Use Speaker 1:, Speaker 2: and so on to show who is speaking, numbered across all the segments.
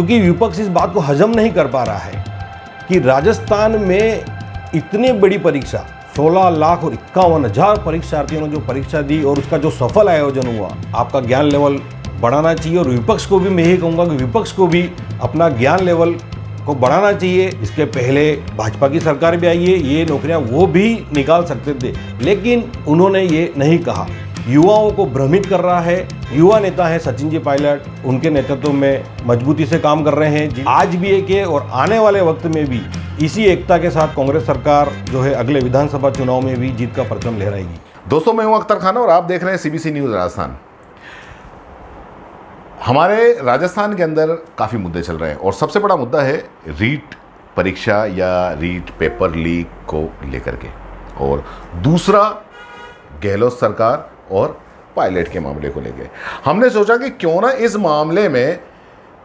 Speaker 1: क्योंकि विपक्ष इस बात को हजम नहीं कर पा रहा है कि राजस्थान में इतनी बड़ी परीक्षा 16,51,000 परीक्षार्थियों ने जो परीक्षा दी और उसका जो सफल आयोजन हुआ, आपका ज्ञान लेवल बढ़ाना चाहिए। और विपक्ष को भी मैं यही कहूँगा कि विपक्ष को भी अपना ज्ञान लेवल को बढ़ाना चाहिए। इसके पहले भाजपा की सरकार भी आई है, ये नौकरियां वो भी निकाल सकते थे, लेकिन उन्होंने ये नहीं कहा। युवाओं को भ्रमित कर रहा है। युवा नेता है सचिन जी पायलट, उनके नेतृत्व में मजबूती से काम कर रहे हैं। आज भी एक है और आने वाले वक्त में भी इसी एकता के साथ कांग्रेस सरकार जो है अगले विधानसभा चुनाव में भी जीत का परचम लहराएगी।
Speaker 2: दोस्तों, मैं हूं अख्तर खान और आप देख रहे हैं सीबीसी न्यूज़ राजस्थान। हमारे राजस्थान के अंदर काफ़ी मुद्दे चल रहे हैं और सबसे बड़ा मुद्दा है रीट परीक्षा या रीट पेपर लीक को लेकर के, और दूसरा गहलोत सरकार और पायलट के मामले को लेकर। हमने सोचा कि क्यों ना इस मामले में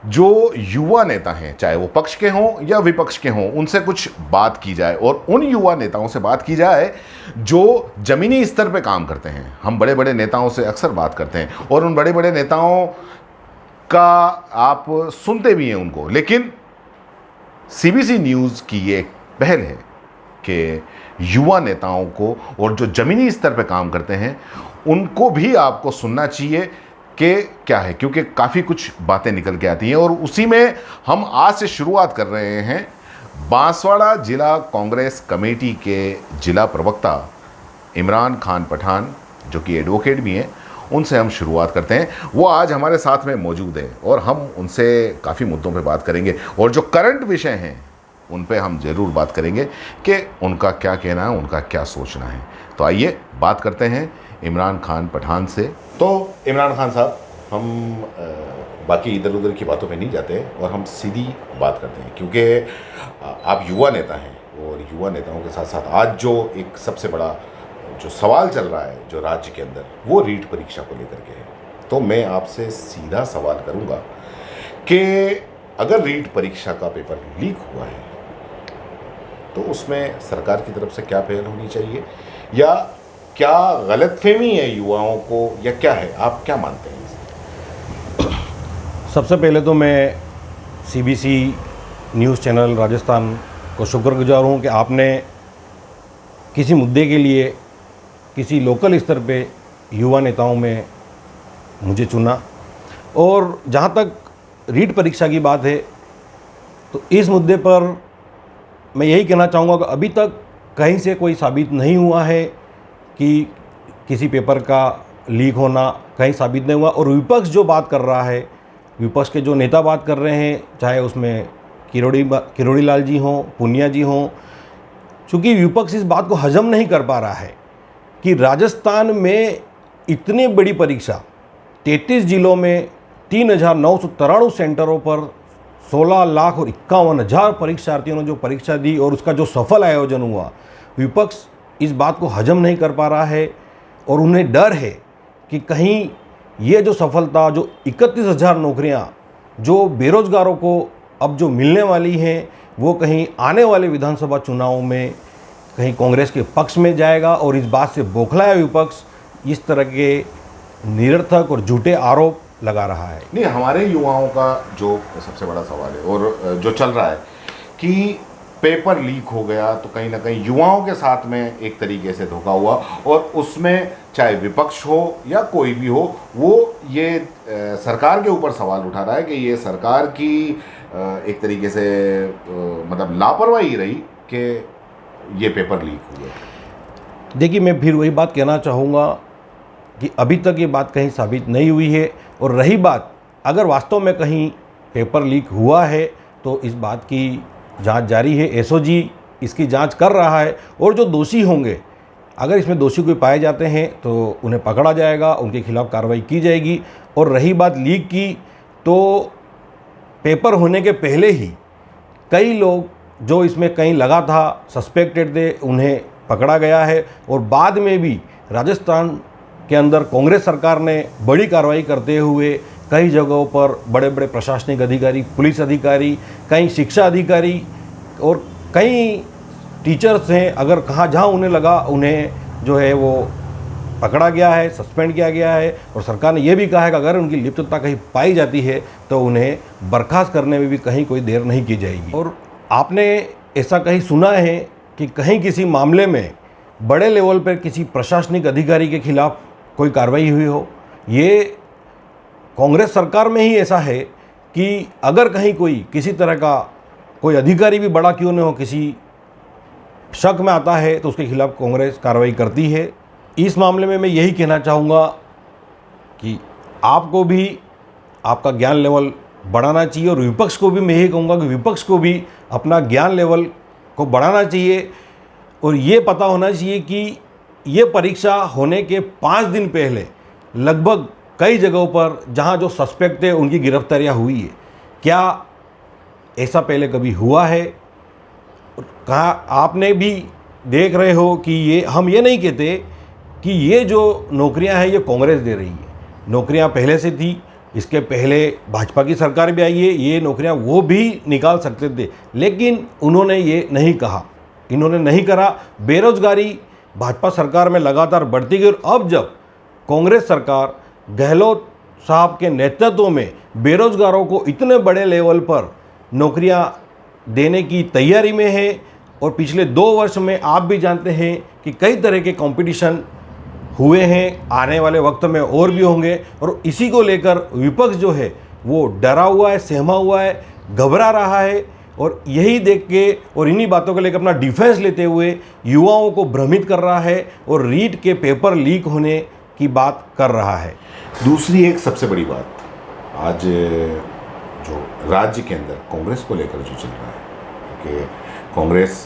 Speaker 2: जो युवा नेता हैं, चाहे वो पक्ष के हों या विपक्ष के हों, उनसे कुछ बात की जाए और उन युवा नेताओं से बात की जाए जो जमीनी स्तर पे काम करते हैं। हम बड़े बड़े नेताओं से अक्सर बात करते हैं और उन बड़े बड़े नेताओं का आप सुनते भी हैं उनको, लेकिन सीबीसी न्यूज़ की ये एक पहल है कि युवा नेताओं को और जो ज़मीनी स्तर पे काम करते हैं उनको भी आपको सुनना चाहिए कि क्या है, क्योंकि काफ़ी कुछ बातें निकल के आती हैं। और उसी में हम आज से शुरुआत कर रहे हैं। बांसवाड़ा जिला कांग्रेस कमेटी के जिला प्रवक्ता इमरान खान पठान, जो कि एडवोकेट भी हैं, उनसे हम शुरुआत करते हैं। वो आज हमारे साथ में मौजूद हैं और हम उनसे काफ़ी मुद्दों पे बात करेंगे और जो करंट विषय हैं उन पे हम ज़रूर बात करेंगे कि उनका क्या कहना है, उनका क्या सोचना है। तो आइए बात करते हैं इमरान खान पठान से। तो इमरान खान साहब, हम बाकी इधर उधर की बातों पे नहीं जाते और हम सीधी बात करते हैं, क्योंकि आप युवा नेता हैं और युवा नेताओं के साथ साथ आज जो एक सबसे बड़ा जो सवाल चल रहा है जो राज्य के अंदर, वो रीट परीक्षा को लेकर के है। तो मैं आपसे सीधा सवाल करूंगा कि अगर रीट परीक्षा का पेपर लीक हुआ है तो उसमें सरकार की तरफ से क्या पहल होनी चाहिए, या क्या गलतफहमी है युवाओं को, या क्या है, आप क्या मानते हैं इसमें?
Speaker 1: सबसे पहले तो मैं सीबीसी न्यूज़ चैनल राजस्थान को शुक्रगुजार हूँ कि आपने किसी मुद्दे के लिए किसी लोकल स्तर पे युवा नेताओं में मुझे चुना। और जहाँ तक रीट परीक्षा की बात है तो इस मुद्दे पर मैं यही कहना चाहूँगा कि अभी तक कहीं से कोई साबित नहीं हुआ है कि किसी पेपर का लीक होना कहीं साबित नहीं हुआ। और विपक्ष जो बात कर रहा है, विपक्ष के जो नेता बात कर रहे हैं, चाहे उसमें किरोड़ी लाल जी हों, पूनिया जी हों, चूँकि विपक्ष इस बात को हजम नहीं कर पा रहा है कि राजस्थान में इतनी बड़ी परीक्षा 33 जिलों में 3,993 सेंटरों पर 16,51,000 परीक्षार्थियों ने जो परीक्षा दी और उसका जो सफल आयोजन हुआ, विपक्ष इस बात को हजम नहीं कर पा रहा है। और उन्हें डर है कि कहीं ये जो सफलता, जो 31,000 नौकरियां जो बेरोजगारों को अब जो मिलने वाली हैं, वो कहीं आने वाले विधानसभा चुनाव में कहीं कांग्रेस के पक्ष में जाएगा। और इस बात से बौखलाया विपक्ष इस तरह के निरर्थक और झूठे आरोप लगा रहा है।
Speaker 2: नहीं, हमारे युवाओं का जो सबसे बड़ा सवाल है और जो चल रहा है कि पेपर लीक हो गया तो कहीं ना कहीं युवाओं के साथ में एक तरीके से धोखा हुआ, और उसमें चाहे विपक्ष हो या कोई भी हो, वो ये सरकार के ऊपर सवाल उठा रहा है कि ये सरकार की एक तरीके से मतलब लापरवाही रही कि ये पेपर लीक हुए।
Speaker 1: देखिए, मैं फिर वही बात कहना चाहूँगा कि अभी तक ये बात कहीं साबित नहीं हुई है। और रही बात, अगर वास्तव में कहीं पेपर लीक हुआ है तो इस बात की जांच जारी है। एसओजी इसकी जांच कर रहा है और जो दोषी होंगे, अगर इसमें दोषी कोई पाए जाते हैं तो उन्हें पकड़ा जाएगा, उनके खिलाफ़ कार्रवाई की जाएगी। और रही बात लीक की, तो पेपर होने के पहले ही कई लोग जो इसमें कहीं लगा था, सस्पेक्टेड थे, उन्हें पकड़ा गया है। और बाद में भी राजस्थान के अंदर कांग्रेस सरकार ने बड़ी कार्रवाई करते हुए कई जगहों पर बड़े बड़े प्रशासनिक अधिकारी, पुलिस अधिकारी, कई शिक्षा अधिकारी और कई टीचर्स हैं, अगर कहाँ जहाँ उन्हें लगा उन्हें जो है वो पकड़ा गया है, सस्पेंड किया गया है और सरकार ने यह भी कहा है कि अगर उनकी लिप्तता कहीं पाई जाती है तो उन्हें बर्खास्त करने में भी कहीं कोई देर नहीं की जाएगी। और आपने ऐसा कहीं सुना है कि कहीं किसी मामले में बड़े लेवल पर किसी प्रशासनिक अधिकारी के खिलाफ कोई कार्रवाई हुई हो? ये कांग्रेस सरकार में ही ऐसा है कि अगर कहीं कोई किसी तरह का कोई अधिकारी भी बड़ा क्यों न हो किसी शक में आता है तो उसके खिलाफ कांग्रेस कार्रवाई करती है। इस मामले में मैं यही कहना चाहूँगा कि आपको भी आपका ज्ञान लेवल बढ़ाना चाहिए और विपक्ष को भी मैं यही कहूँगा कि विपक्ष को भी अपना ज्ञान लेवल को बढ़ाना चाहिए और ये पता होना चाहिए कि ये परीक्षा होने के 5 दिन पहले लगभग कई जगहों पर जहाँ जो सस्पेक्ट थे उनकी गिरफ्तारियाँ हुई है। क्या ऐसा पहले कभी हुआ है? कहाँ आपने भी देख रहे हो कि ये हम ये नहीं कहते कि ये जो नौकरियां हैं ये कांग्रेस दे रही है। नौकरियां पहले से थी, इसके पहले भाजपा की सरकार भी आई है, ये नौकरियां वो भी निकाल सकते थे, लेकिन उन्होंने ये नहीं कहा, इन्होंने नहीं करा। बेरोजगारी भाजपा सरकार में लगातार बढ़ती गई और अब जब कांग्रेस सरकार गहलोत साहब के नेतृत्व में बेरोजगारों को इतने बड़े लेवल पर नौकरियां देने की तैयारी में है और पिछले 2 वर्ष में आप भी जानते हैं कि कई तरह के कंपटीशन हुए हैं, आने वाले वक्त में और भी होंगे और इसी को लेकर विपक्ष जो है वो डरा हुआ है, सहमा हुआ है, घबरा रहा है और यही देख के और इन्हीं बातों को लेकर अपना डिफेंस लेते हुए युवाओं को भ्रमित कर रहा है और रीट के पेपर लीक होने की बात कर रहा है।
Speaker 2: दूसरी एक सबसे बड़ी बात, आज जो राज्य के अंदर कांग्रेस को लेकर जो चल रहा है कि कांग्रेस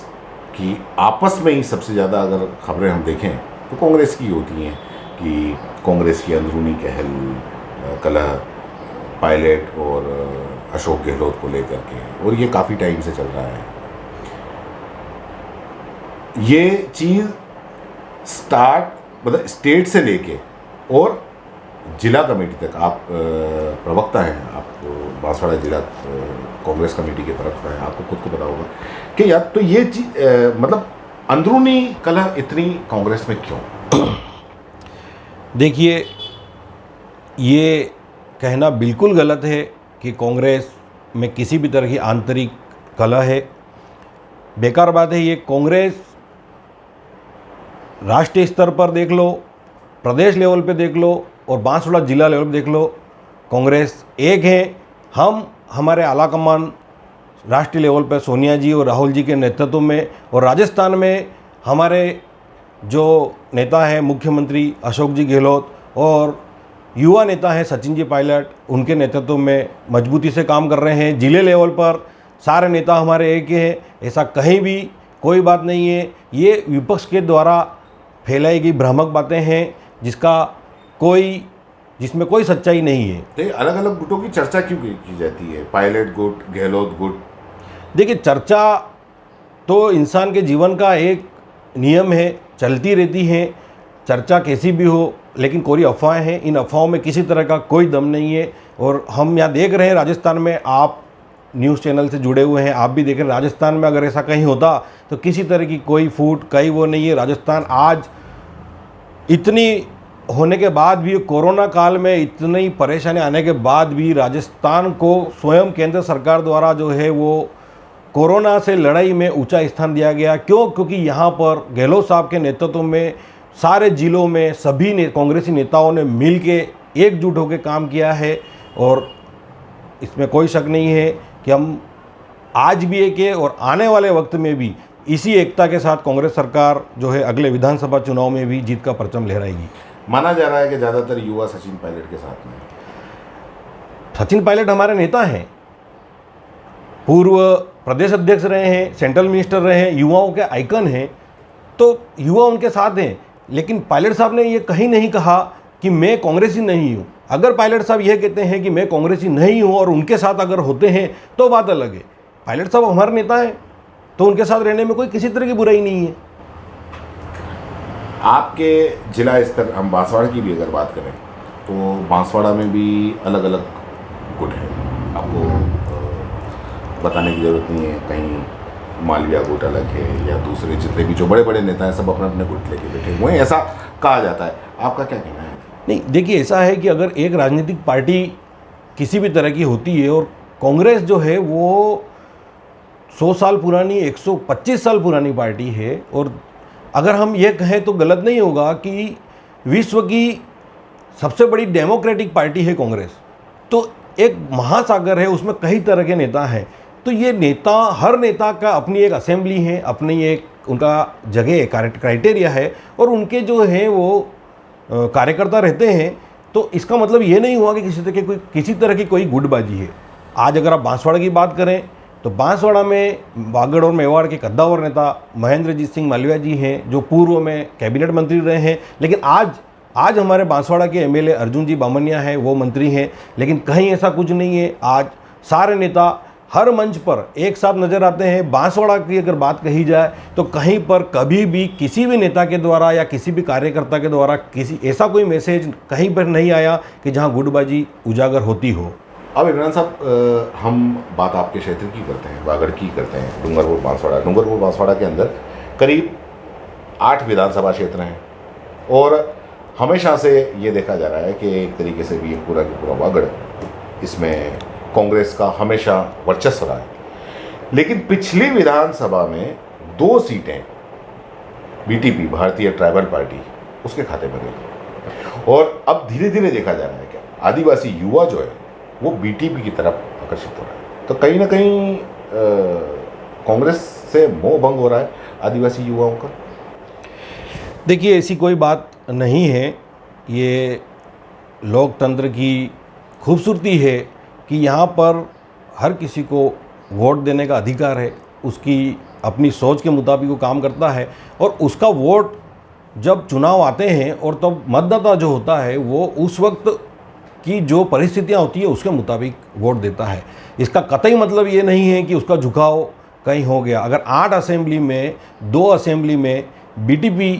Speaker 2: की आपस में ही सबसे ज़्यादा अगर खबरें हम देखें तो कांग्रेस की होती हैं कि कांग्रेस की अंदरूनी कलह पायलट और अशोक गहलोत को लेकर के, और ये काफ़ी टाइम से चल रहा है। ये चीज़ मतलब स्टेट से लेके और जिला कमेटी तक, आप प्रवक्ता हैं, आप बांसवाड़ा जिला कांग्रेस कमेटी के तरफ हैं, आपको खुद को पता होगा कि यार तो ये चीज़ मतलब अंदरूनी कलह इतनी कांग्रेस में क्यों?
Speaker 1: देखिए, ये कहना बिल्कुल गलत है कि कांग्रेस में किसी भी तरह की आंतरिक कलह है। बेकार बात है। ये कांग्रेस राष्ट्रीय स्तर पर देख लो, प्रदेश लेवल पे देख लो और बांसवाड़ा जिला लेवल पे देख लो, कांग्रेस एक है। हम हमारे आला कमान राष्ट्रीय लेवल पर सोनिया जी और राहुल जी के नेतृत्व में और राजस्थान में हमारे जो नेता हैं मुख्यमंत्री अशोक जी गहलोत और युवा नेता हैं सचिन जी पायलट, उनके नेतृत्व में मजबूती से काम कर रहे हैं। जिले लेवल पर सारे नेता हमारे एक हैं, ऐसा कहीं भी कोई बात नहीं है। ये विपक्ष के द्वारा फैलाई गई भ्रामक बातें हैं जिसमें कोई सच्चाई नहीं है।
Speaker 2: तो अलग अलग गुटों की चर्चा क्यों की जाती है? पायलट गुट, गहलोत गुट।
Speaker 1: देखिए, चर्चा तो इंसान के जीवन का एक नियम है, चलती रहती है। चर्चा कैसी भी हो, लेकिन कोई अफवाहें हैं, इन अफवाहों में किसी तरह का कोई दम नहीं है। और हम यहाँ देख रहे हैं राजस्थान में, आप न्यूज़ चैनल से जुड़े हुए हैं, आप भी देख रहे हैं राजस्थान में अगर ऐसा कहीं होता तो किसी तरह की कोई फूट कहीं वो नहीं है। राजस्थान आज इतनी होने के बाद भी, कोरोना काल में इतनी परेशानी आने के बाद भी राजस्थान को स्वयं केंद्र सरकार द्वारा जो है वो कोरोना से लड़ाई में ऊंचा स्थान दिया गया। क्यों? क्योंकि यहाँ पर गहलोत साहब के नेतृत्व में सारे जिलों में सभी कांग्रेसी नेताओं ने मिल के एकजुट होकर काम किया है और इसमें कोई शक नहीं है कि हम आज भी एक है और आने वाले वक्त में भी इसी एकता के साथ कांग्रेस सरकार जो है अगले विधानसभा चुनाव में भी जीत का परचम लहराएगी।
Speaker 2: माना जा रहा है कि ज़्यादातर युवा सचिन पायलट के साथ में।
Speaker 1: सचिन पायलट हमारे नेता हैं, पूर्व प्रदेश अध्यक्ष रहे हैं, सेंट्रल मिनिस्टर रहे हैं, युवाओं के आइकन हैं, तो युवा उनके साथ हैं। लेकिन पायलट साहब ने ये कहीं नहीं कहा कि मैं कांग्रेसी नहीं हूँ। अगर पायलट साहब यह कहते हैं कि मैं कांग्रेसी नहीं हूँ और उनके साथ अगर होते हैं तो बात अलग है। पायलट साहब हमारे नेता हैं तो उनके साथ रहने में कोई किसी तरह की बुराई नहीं है। आपके
Speaker 2: जिला स्तर, हम बांसवाड़ा की भी अगर बात करें तो बांसवाड़ा में भी अलग अलग गुट हैं, आपको बताने की ज़रूरत नहीं है। कहीं मालविया गुट अलग है या दूसरे जितने भी जो बड़े बड़े नेता हैं सब अपने अपने गुट लेके बैठे हुए हैं, ऐसा कहा जाता है। आपका क्या कहना है?
Speaker 1: नहीं, देखिए ऐसा है कि अगर एक राजनीतिक पार्टी किसी भी तरह की होती है और कांग्रेस जो है वो 100 साल पुरानी 125 साल पुरानी पार्टी है, और अगर हम ये कहें तो गलत नहीं होगा कि विश्व की सबसे बड़ी डेमोक्रेटिक पार्टी है कांग्रेस। तो एक महासागर है, उसमें कई तरह के नेता हैं। तो ये नेता, हर नेता का अपनी एक असेंबली है, अपनी एक उनका जगह क्राइटेरिया है, और उनके जो हैं वो कार्यकर्ता रहते हैं। तो इसका मतलब ये नहीं हुआ कि किसी तरह की कोई गुटबाजी है। आज अगर आप बांसवाड़ा की बात करें तो बांसवाड़ा में वागड़ और मेवाड़ के कद्दावर नेता महेंद्रजीत सिंह मालविया जी हैं, जो पूर्व में कैबिनेट मंत्री रहे हैं। लेकिन आज हमारे बांसवाड़ा के एमएलए अर्जुन जी बामनिया हैं, वो मंत्री हैं। लेकिन कहीं ऐसा कुछ नहीं है। आज सारे नेता हर मंच पर एक साथ नजर आते हैं। बांसवाड़ा की अगर बात कही जाए तो कहीं पर कभी भी किसी भी नेता के द्वारा या किसी भी कार्यकर्ता के द्वारा किसी ऐसा कोई मैसेज कहीं पर नहीं आया कि जहां गुटबाजी उजागर होती हो।
Speaker 2: अब इमरान साहब, हम बात आपके क्षेत्र की करते हैं, वागड़ की करते हैं, डूंगरपुर बांसवाड़ा के अंदर करीब 8 विधानसभा क्षेत्र हैं, और हमेशा से ये देखा जा रहा है कि एक तरीके से भी पूरा का पूरा वागड़, इसमें कांग्रेस का हमेशा वर्चस्व रहा है। लेकिन पिछली विधानसभा में 2 सीटें बीटीपी, भारतीय ट्राइबल पार्टी, उसके खाते में गई, और अब धीरे धीरे देखा जा रहा है कि आदिवासी युवा जो है वो बीटीपी की तरफ आकर्षित हो रहा है। तो कहीं ना कहीं कांग्रेस से मोह भंग हो रहा है आदिवासी युवाओं का।
Speaker 1: देखिए, ऐसी कोई बात नहीं है। ये लोकतंत्र की खूबसूरती है कि यहाँ पर हर किसी को वोट देने का अधिकार है। उसकी अपनी सोच के मुताबिक वो काम करता है, और उसका वोट जब चुनाव आते हैं और तब मतदाता जो होता है वो उस वक्त की जो परिस्थितियाँ होती है उसके मुताबिक वोट देता है। इसका कतई मतलब ये नहीं है कि उसका झुकाव कहीं हो गया। अगर 8 असेंबली में 2 असेंबली में बीटीपी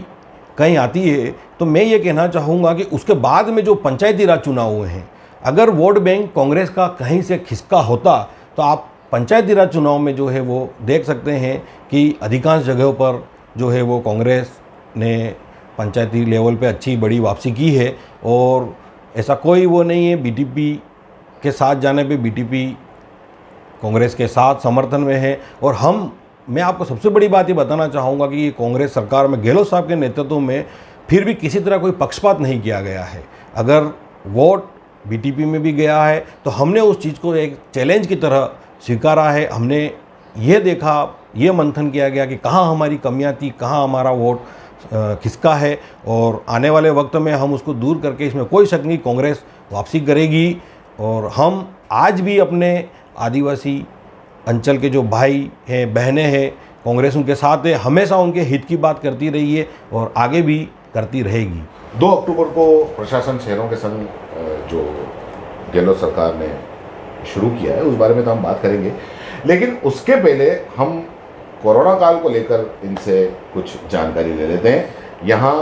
Speaker 1: कहीं आती है तो मैं ये कहना चाहूँगा कि उसके बाद में जो पंचायती राज चुनाव हुए हैं, अगर वोट बैंक कांग्रेस का कहीं से खिसका होता तो आप पंचायती राज चुनाव में जो है वो देख सकते हैं कि अधिकांश जगहों पर जो है वो कांग्रेस ने पंचायती लेवल पे अच्छी बड़ी वापसी की है। और ऐसा कोई वो नहीं है, बीटीपी के साथ जाने पे बीटीपी कांग्रेस के साथ समर्थन में है। और मैं आपको सबसे बड़ी बात ये बताना चाहूँगा कि ये कांग्रेस सरकार में गहलोत साहब के नेतृत्व में फिर भी किसी तरह कोई पक्षपात नहीं किया गया है। अगर वोट बीटीपी में भी गया है तो हमने उस चीज़ को एक चैलेंज की तरह स्वीकारा है। हमने ये देखा, ये मंथन किया गया कि कहाँ हमारी कमियां थी, कहाँ हमारा वोट खिसका है, और आने वाले वक्त में हम उसको दूर करके, इसमें कोई शक नहीं, कांग्रेस वापसी करेगी। और हम आज भी अपने आदिवासी अंचल के जो भाई हैं, बहनें हैं, कांग्रेस उनके साथ है, हमेशा उनके हित की बात करती रही है और आगे भी करती रहेगी।
Speaker 2: 2 अक्टूबर को प्रशासन शहरों के संग जो गहलोत सरकार ने शुरू किया है उस बारे में तो हम बात करेंगे, लेकिन उसके पहले हम कोरोना काल को लेकर इनसे कुछ जानकारी ले लेते हैं। यहाँ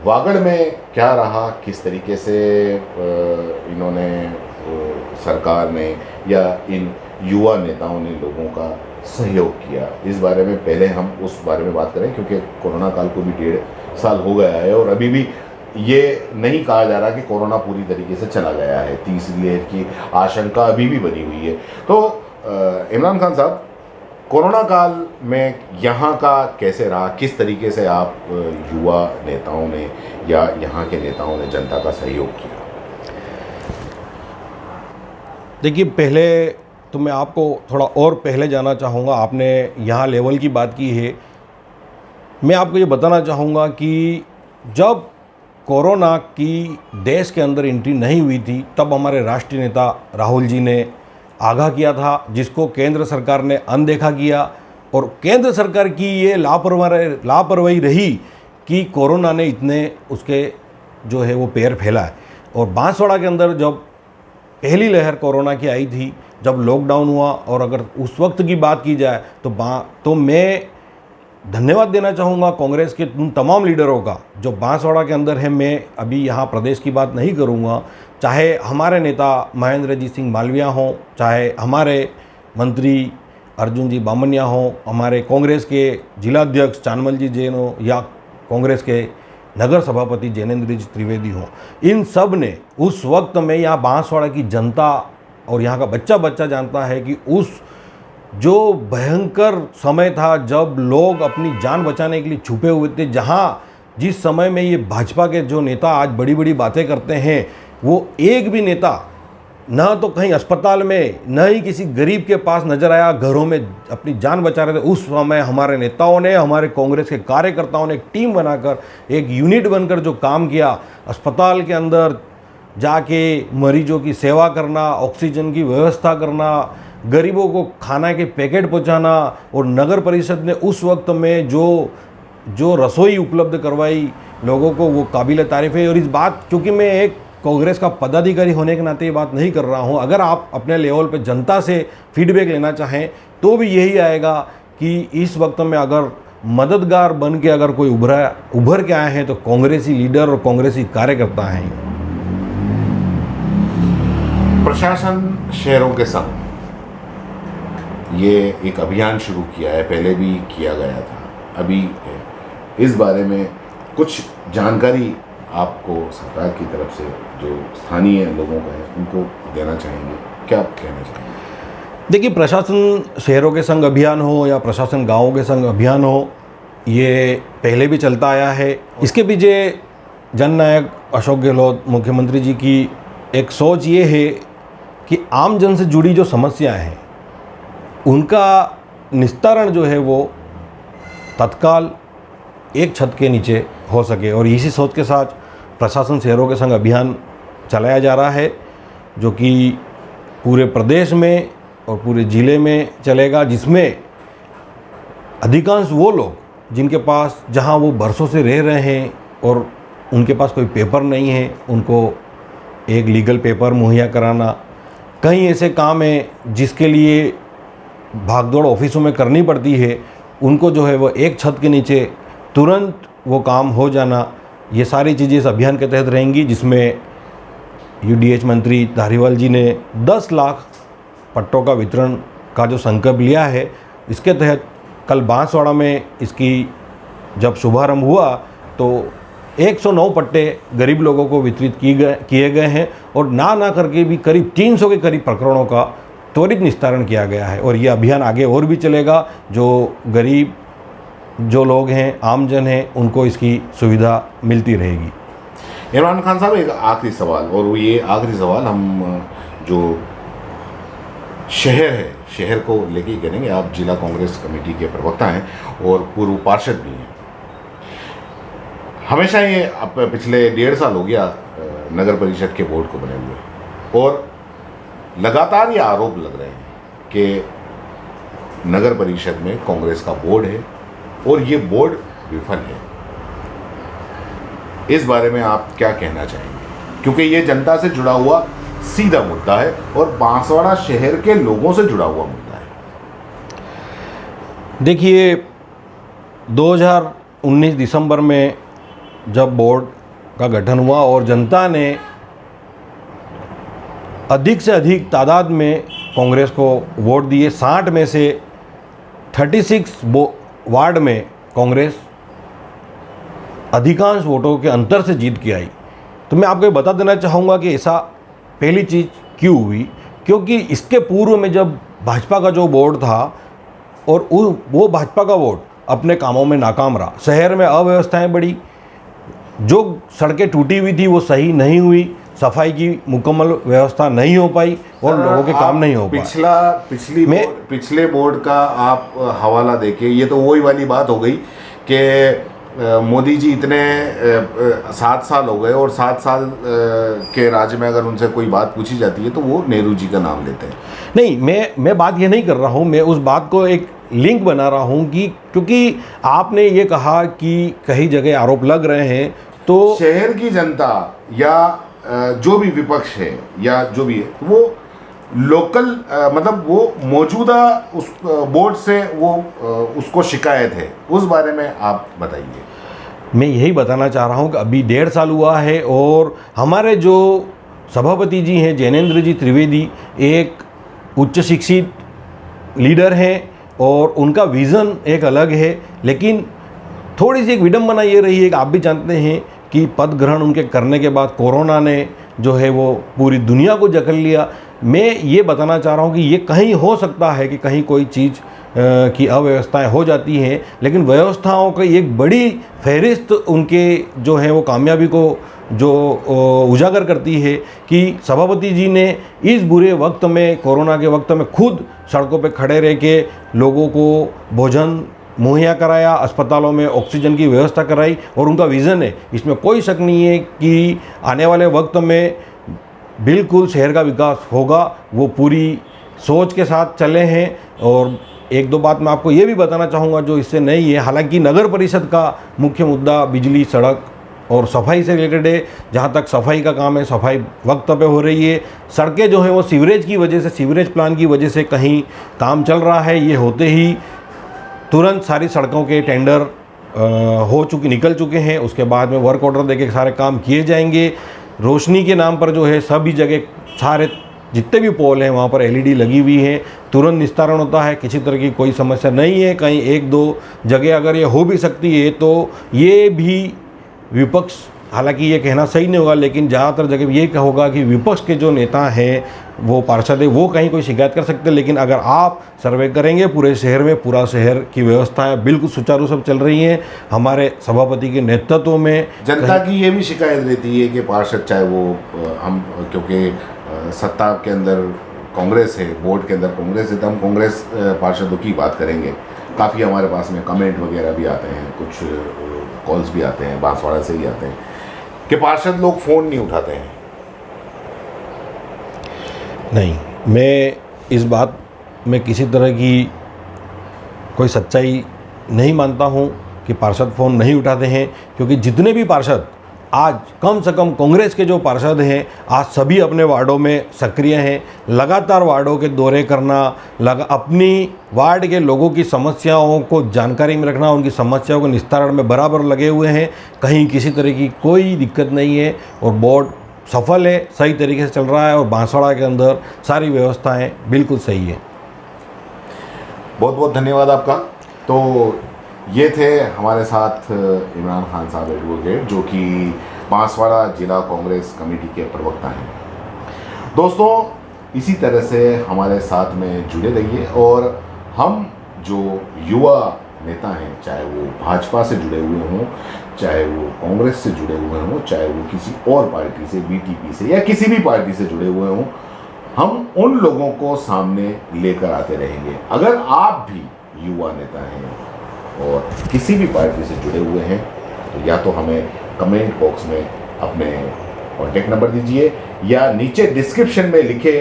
Speaker 2: वागड़ में क्या रहा, किस तरीके से इन्होंने, सरकार ने या इन युवा नेताओं ने लोगों का सहयोग किया, इस बारे में पहले हम उस बारे में बात करें, क्योंकि कोरोना काल को भी 1.5 साल हो गया है और अभी भी ये नहीं कहा जा रहा कि कोरोना पूरी तरीके से चला गया है। तीसरी लहर की आशंका अभी भी बनी हुई है। तो इमरान खान साहब, कोरोना काल में यहाँ का कैसे रहा, किस तरीके से आप युवा नेताओं ने या यहाँ के नेताओं ने जनता का सहयोग किया?
Speaker 1: देखिए, पहले तो मैं आपको थोड़ा और पहले जाना चाहूँगा। आपने यहाँ लेवल की बात की है, मैं आपको ये बताना चाहूँगा कि जब कोरोना की देश के अंदर एंट्री नहीं हुई थी तब हमारे राष्ट्रीय नेता राहुल जी ने आगाह किया था, जिसको केंद्र सरकार ने अनदेखा किया। और केंद्र सरकार की ये लापरवाही रही कि कोरोना ने इतने उसके जो है वो पैर फैला है। और बांसवाड़ा के अंदर जब पहली लहर कोरोना की आई थी, जब लॉकडाउन हुआ, और अगर उस वक्त की बात की जाए तो मैं धन्यवाद देना चाहूँगा कांग्रेस के उन तमाम लीडरों का जो बांसवाड़ा के अंदर है। मैं अभी यहाँ प्रदेश की बात नहीं करूँगा, चाहे हमारे नेता महेंद्रजीत सिंह मालविया हों, चाहे हमारे मंत्री अर्जुन जी बामनिया हों, हमारे कांग्रेस के जिलाध्यक्ष चानमल जी जैन हो, या कांग्रेस के नगर सभापति जैनेंद्र जी त्रिवेदी हों, इन सब ने उस वक्त में यहाँ बांसवाड़ा की जनता और यहाँ का बच्चा बच्चा जानता है कि उस जो भयंकर समय था जब लोग अपनी जान बचाने के लिए छुपे हुए थे, जहाँ जिस समय में ये भाजपा के जो नेता आज बड़ी बड़ी बातें करते हैं, वो एक भी नेता न तो कहीं अस्पताल में न ही किसी गरीब के पास नजर आया, घरों में अपनी जान बचा रहे थे। उस समय हमारे नेताओं ने, हमारे कांग्रेस के कार्यकर्ताओं ने एक टीम बनाकर, एक यूनिट बनकर जो काम किया, अस्पताल के अंदर जाके मरीजों की सेवा करना, ऑक्सीजन की व्यवस्था करना, गरीबों को खाना के पैकेट पहुंचाना, और नगर परिषद ने उस वक्त में जो रसोई उपलब्ध करवाई लोगों को, वो काबिल तारीफ़ है। और इस बात, क्योंकि मैं एक कांग्रेस का पदाधिकारी होने के नाते ये बात नहीं कर रहा हूँ, अगर आप अपने लेवल पे जनता से फीडबैक लेना चाहें तो भी यही आएगा कि इस वक्त में अगर मददगार बन के अगर कोई उभर के आए हैं तो कांग्रेसी लीडर और कांग्रेसी कार्यकर्ता हैं।
Speaker 2: प्रशासन शहरों के संग ये एक अभियान शुरू किया है, पहले भी किया गया था, अभी है। इस बारे में कुछ जानकारी आपको सरकार की तरफ से, जो स्थानीय लोगों का है, उनको देना चाहेंगे, क्या आप कहना चाहेंगे?
Speaker 1: देखिए, प्रशासन शहरों के संग अभियान हो या प्रशासन गाँवों के संग अभियान हो, ये पहले भी चलता आया है। इसके पीछे जननायक अशोक गहलोत मुख्यमंत्री जी की एक सोच ये है कि आम जन से जुड़ी जो समस्याएं हैं उनका निस्तारण जो है वो तत्काल एक छत के नीचे हो सके, और इसी सोच के साथ प्रशासन शहरों के संग अभियान चलाया जा रहा है, जो कि पूरे प्रदेश में और पूरे ज़िले में चलेगा, जिसमें अधिकांश वो लोग जिनके पास, जहां वो बरसों से रह रहे हैं और उनके पास कोई पेपर नहीं है, उनको एक लीगल पेपर मुहैया कराना। कई ऐसे काम हैं जिसके लिए भागदौड़ ऑफिसों में करनी पड़ती है, उनको जो है वो एक छत के नीचे तुरंत वो काम हो जाना, ये सारी चीज़ें इस अभियान के तहत रहेंगी, जिसमें यूडीएच मंत्री धारीवाल जी ने 10 लाख पट्टों का वितरण का जो संकल्प लिया है, इसके तहत कल बांसवाड़ा में इसकी जब शुभारंभ हुआ तो 109 पट्टे गरीब लोगों को वितरित किए गए हैं, और ना करके भी करीब 300 के करीब प्रकरणों का त्वरित निस्तारण किया गया है। और ये अभियान आगे और भी चलेगा, जो गरीब जो लोग हैं, आमजन हैं, उनको इसकी सुविधा मिलती रहेगी।
Speaker 2: इमरान खान साहब, एक आखिरी सवाल, और ये आखिरी सवाल हम जो शहर है, शहर को लेके ही करेंगे। आप जिला कांग्रेस कमेटी के प्रवक्ता हैं और पूर्व पार्षद भी हैं। हमेशा ये पिछले 1.5 साल हो गया नगर परिषद के बोर्ड को बने हुए, और लगातार ये आरोप लग रहे हैं कि नगर परिषद में कांग्रेस का बोर्ड है और ये बोर्ड विफल है। इस बारे में आप क्या कहना चाहेंगे? क्योंकि ये जनता से जुड़ा हुआ सीधा मुद्दा है और बांसवाड़ा शहर के लोगों से जुड़ा हुआ मुद्दा है।
Speaker 1: देखिए, 2019 दिसंबर में जब बोर्ड का गठन हुआ और जनता ने अधिक से अधिक तादाद में कांग्रेस को वोट दिए, 60 में से 36 वार्ड में कांग्रेस अधिकांश वोटों के अंतर से जीत के आई। तो मैं आपको बता देना चाहूँगा कि ऐसा पहली चीज़ क्यों हुई, क्योंकि इसके पूर्व में जब भाजपा का जो बोर्ड था और वो भाजपा का वोट अपने कामों में नाकाम रहा, शहर में अव्यवस्थाएं बढ़ी, जो सड़कें टूटी हुई थी वो सही नहीं हुई, सफाई की मुकम्मल व्यवस्था नहीं हो पाई और लोगों के काम नहीं हो पाए।
Speaker 2: पिछले बोर्ड का आप हवाला देके, ये तो वही वाली बात हो गई कि मोदी जी इतने 7 साल हो गए और 7 साल के राज्य में अगर उनसे कोई बात पूछी जाती है तो वो नेहरू जी का नाम लेते हैं।
Speaker 1: नहीं, मैं बात ये नहीं कर रहा हूँ, मैं उस बात को एक लिंक बना रहा हूँ कि क्योंकि आपने ये कहा कि कई जगह आरोप लग रहे हैं, तो
Speaker 2: शहर की जनता या जो भी विपक्ष है या जो भी है, वो लोकल मतलब वो मौजूदा उस बोर्ड से वो उसको शिकायत है, उस बारे में आप बताइए।
Speaker 1: मैं यही बताना चाह रहा हूँ कि अभी 1.5 साल हुआ है और हमारे जो सभापति जी हैं जैनेंद्र जी त्रिवेदी एक उच्च शिक्षित लीडर हैं और उनका विज़न एक अलग है, लेकिन थोड़ी सी एक विडंबना ये रही है कि आप भी जानते हैं कि पद ग्रहण उनके करने के बाद कोरोना ने जो है वो पूरी दुनिया को जकड़ लिया। मैं ये बताना चाह रहा हूँ कि ये कहीं हो सकता है कि कहीं कोई चीज़ की अव्यवस्थाएं हो जाती हैं, लेकिन व्यवस्थाओं की एक बड़ी फहरिस्त उनके जो है वो कामयाबी को जो उजागर करती है कि सभापति जी ने इस बुरे वक्त में, कोरोना के वक्त में, खुद सड़कों पे खड़े रह के लोगों को भोजन मुहैया कराया, अस्पतालों में ऑक्सीजन की व्यवस्था कराई और उनका विज़न है, इसमें कोई शक नहीं है कि आने वाले वक्त में बिल्कुल शहर का विकास होगा। वो पूरी सोच के साथ चले हैं। और एक दो बात मैं आपको ये भी बताना चाहूँगा जो इससे नहीं है। हालांकि नगर परिषद का मुख्य मुद्दा बिजली, सड़क और सफाई से रिलेटेड है। जहाँ तक सफाई का काम है, सफाई वक्त पे हो रही है। सड़कें जो है वो सीवरेज की वजह से, सीवरेज प्लान की वजह से कहीं काम चल रहा है। ये होते ही तुरंत सारी सड़कों के टेंडर निकल चुके हैं। उसके बाद में वर्क ऑर्डर देके सारे काम किए जाएंगे। रोशनी के नाम पर जो है सभी जगह सारे जितने भी पोल हैं वहाँ पर एलईडी लगी हुई हैं, तुरंत निस्तारण होता है, किसी तरह की कोई समस्या नहीं है। कहीं एक दो जगह अगर ये हो भी सकती है तो ये भी विपक्ष, हालांकि ये कहना सही नहीं होगा, लेकिन ज़्यादातर जगह ये होगा कि विपक्ष के जो नेता हैं, वो पार्षद है, वो कहीं कोई शिकायत कर सकते हैं। लेकिन अगर आप सर्वे करेंगे पूरे शहर में, पूरा शहर की व्यवस्थाएं बिल्कुल सुचारू सब चल रही हैं हमारे सभापति के नेतृत्व में।
Speaker 2: जनता की ये भी शिकायत रहती है कि पार्षद, चाहे वो हम, क्योंकि सत्ता के अंदर कांग्रेस है, बोर्ड के अंदर कांग्रेस है, तो हम कांग्रेस पार्षदों की बात करेंगे। काफ़ी हमारे पास में कमेंट वगैरह भी आते हैं, कुछ कॉल्स भी आते हैं, बांसवाड़ा से ही आते हैं कि पार्षद लोग फ़ोन नहीं उठाते हैं।
Speaker 1: नहीं, मैं इस बात में किसी तरह की कोई सच्चाई नहीं मानता हूं कि पार्षद फ़ोन नहीं उठाते हैं, क्योंकि जितने भी पार्षद आज, कम से कम कांग्रेस के जो पार्षद हैं, आज सभी अपने वार्डों में सक्रिय हैं। लगातार वार्डों के दौरे करना, अपनी वार्ड के लोगों की समस्याओं को जानकारी में रखना, उनकी समस्याओं के निस्तारण में बराबर लगे हुए हैं। कहीं किसी तरह की कोई दिक्कत नहीं है और बोर्ड सफल है, सही तरीके से चल रहा है और बांसवाड़ा के अंदर सारी व्यवस्थाएं बिल्कुल सही है।
Speaker 2: बहुत बहुत धन्यवाद आपका। तो ये थे हमारे साथ इमरान खान साहब एडवोकेट, जो कि बांसवाड़ा जिला कांग्रेस कमेटी के प्रवक्ता हैं। दोस्तों, इसी तरह से हमारे साथ में जुड़े रहिए और हम जो युवा नेता हैं, चाहे वो भाजपा से जुड़े हुए हों, चाहे वो कांग्रेस से जुड़े हुए हों, चाहे वो किसी और पार्टी से, बीटीपी से या किसी भी पार्टी से जुड़े हुए हों, हम उन लोगों को सामने लेकर आते रहेंगे। अगर आप भी युवा नेता हैं और किसी भी पार्टी से जुड़े हुए हैं तो या तो हमें कमेंट बॉक्स में अपने कॉन्टेक्ट नंबर दीजिए या नीचे डिस्क्रिप्शन में लिखे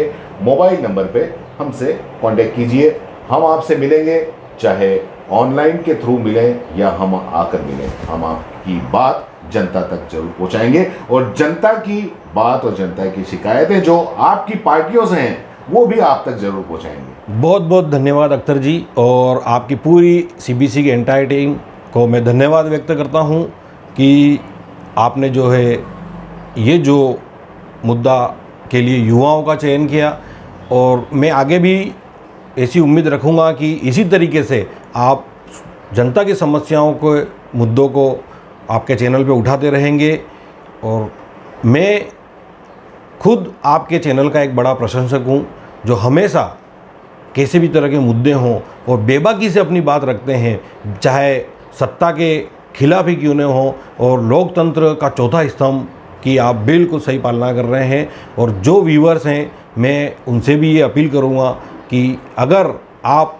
Speaker 2: मोबाइल नंबर पे हमसे कांटेक्ट कीजिए। हम आपसे मिलेंगे, चाहे ऑनलाइन के थ्रू मिलें या हम आकर मिलें। हम आपकी बात जनता तक जरूर पहुंचाएंगे और जनता की बात और जनता की शिकायतें जो आपकी पार्टियों से हैं वो भी आप तक जरूर पहुंचाएंगे।
Speaker 1: बहुत बहुत धन्यवाद अख्तर जी, और आपकी पूरी सीबीसी की एंटायर टीम को मैं धन्यवाद व्यक्त करता हूं कि आपने जो है ये जो मुद्दा के लिए युवाओं का चयन किया। और मैं आगे भी ऐसी उम्मीद रखूंगा कि इसी तरीके से आप जनता की समस्याओं को, मुद्दों को आपके चैनल पे उठाते रहेंगे। और मैं खुद आपके चैनल का एक बड़ा प्रशंसक हूँ, जो हमेशा किसी भी तरह के मुद्दे हों और बेबाकी से अपनी बात रखते हैं, चाहे सत्ता के खिलाफ ही क्यों न हो, और लोकतंत्र का चौथा स्तंभ की आप बिल्कुल सही पालना कर रहे हैं। और जो व्यूअर्स हैं, मैं उनसे भी ये अपील करूँगा कि अगर आप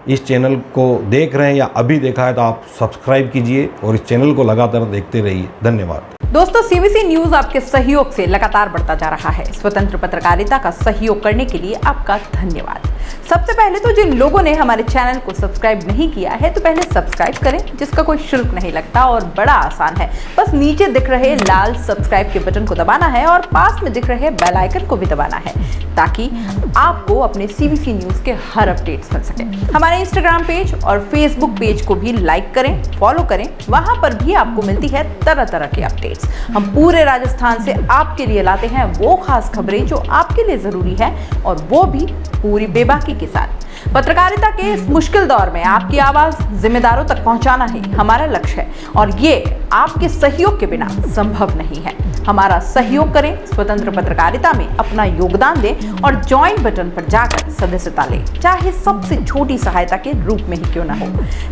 Speaker 1: इस चैनल को देख रहे हैं या अभी देखा है तो आप सब्सक्राइब कीजिए और इस चैनल को लगातार देखते रहिए। धन्यवाद।
Speaker 3: दोस्तों, सीबीसी न्यूज आपके सहयोग से लगातार बढ़ता जा रहा है। स्वतंत्र पत्रकारिता का सहयोग करने के लिए आपका धन्यवाद। सबसे पहले तो जिन लोगों ने हमारे चैनल को सब्सक्राइब नहीं किया है, तो पहले सब्सक्राइब करें, जिसका कोई शुल्क नहीं लगता और बड़ा आसान है। बस नीचे दिख रहे लाल सब्सक्राइब के बटन को दबाना है और पास में दिख रहे बेल आइकन को भी दबाना है, ताकि आपको अपने सीबीसी न्यूज के हर अपडेट्स मिल सके। हमारे इंस्टाग्राम पेज और फेसबुक पेज को भी लाइक करें, फॉलो करें, वहां पर भी आपको मिलती है तरह तरह के अपडेट्स। हम पूरे राजस्थान से आपके लिए लाते हैं वो खास खबरें जो आपके लिए जरूरी है, और वो भी पूरी बेबाकी बेबाकी के साथ। पत्रकारिता के इस मुश्किल दौर में आपकी आवाज जिम्मेदारों तक पहुंचाना ही हमारा लक्ष्य है और ये आपके सहयोग के बिना संभव नहीं है। हमारा सहयोग करें, स्वतंत्र पत्रकारिता में अपना योगदान दें और ज्वाइन बटन पर जाकर सदस्यता लें, चाहे सबसे छोटी सहायता के रूप में ही क्यों ना हो।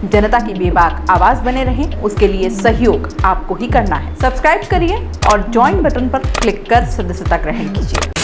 Speaker 3: जनता की बेबाक आवाज बने रहें, उसके लिए सहयोग आपको ही करना है। सब्सक्राइब करिए और ज्वाइन बटन पर क्लिक कर सदस्यता ग्रहण कीजिए।